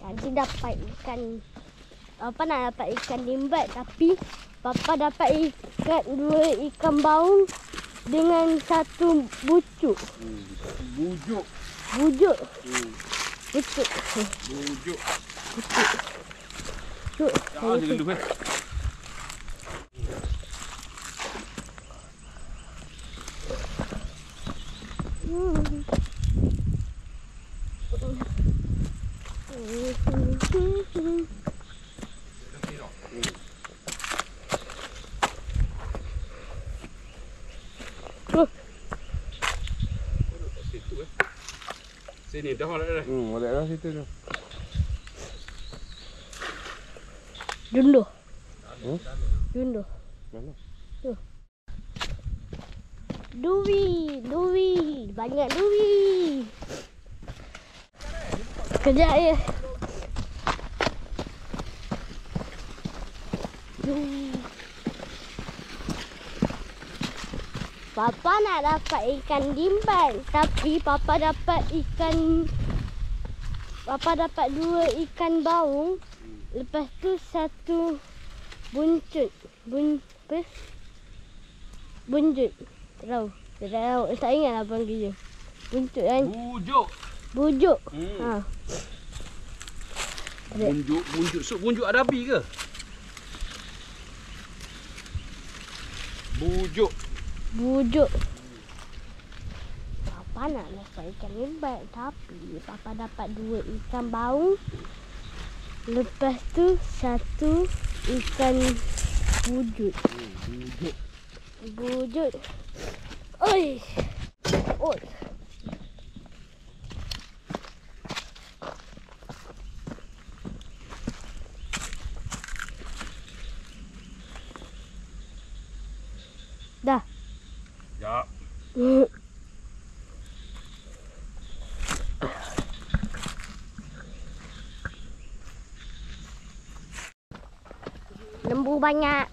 Nanti dapat ikan. Papa nak dapat ikan limbat, tapi Papa dapat dua ikan baung dengan satu bucuk. Bujuk. Bujuk. Bujuk. Bucuk. Jangan dulu Sini dah balik dah. Balik dah situ tu. Junduh. Junduh. Mana? Tu. Duri. Banyak duri. Kejap ya. Duri. Papa nak dapat ikan limbat, tapi Papa dapat dua ikan baung. Lepas tu satu buncut. Buncut. Tak tahu. Tak ingat lah panggil dia. Buncut kan? Bujuk. Ha. Bunjuk. So bunjuk Arabi ke? Bujuk. Papa nak dapat ikan limbat, tapi Papa dapat dua ikan baung. Lepas tu satu ikan wujud. Wujud. Oi. Dah. Ya. Lembu banyak.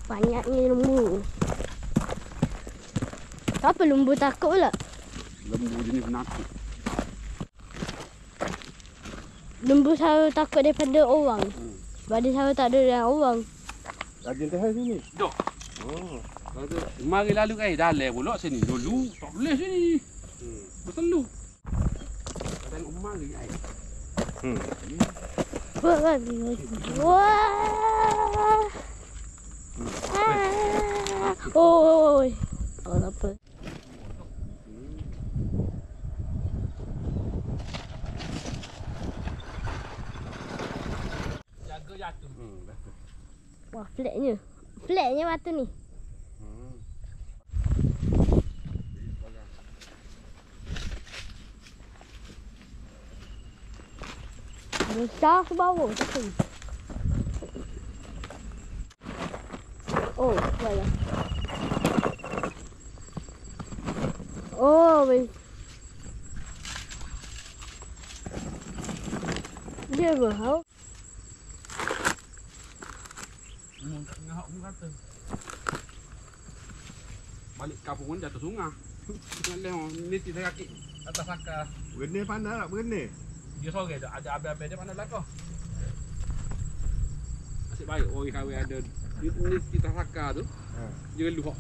Banyaknya lembu. Kenapa lembu takut pula? Lembu jenis penakut. Lembu selalu takut daripada orang. Sebab dia selalu tak ada dengan orang. Rajin tahan sini. Dok. Mari lalu dalam pula sini. Dulu tak boleh sini. Berselu. Tengok mari air. Wah. Oi. Apa? Jaga jatuh. Wah, flatnya. Flatnya batu ni. Besar ke bawah tu. Oh, baiklah. Oh, baik. Dia berhau. Tengah aku kata. Balik kampung pun jatuh sungai. Ni kita kaki atas sakar. Berenang pandai tak berenang? Dia sore dah ada abang-abang dia mana belakang. Nasib baik orang kahwin ada ni kita sakar tu. Dia luak.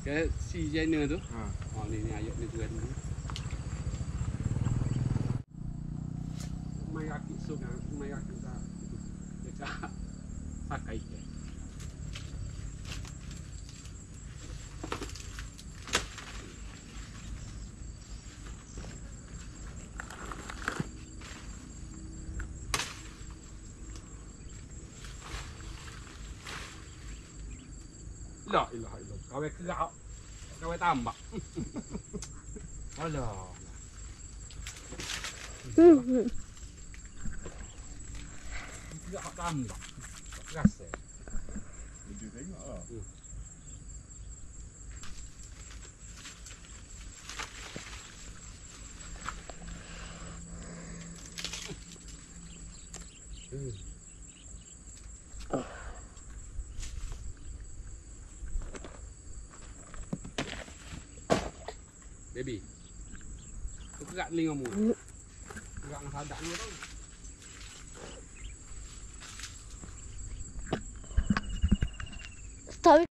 Ke si Jenna tu. Ni ayat ni tuan ni. Mai kaki sungai, mai kaki dah. Dekat sakar ikan. La ilaha illallah. Kawai kerak. Kawai tambak. Alah. Kerak tambak. Rasa. Dia tengoklah. Baby. Tu kerak telinga mu. Kerak dengan sadak ni tau. Stop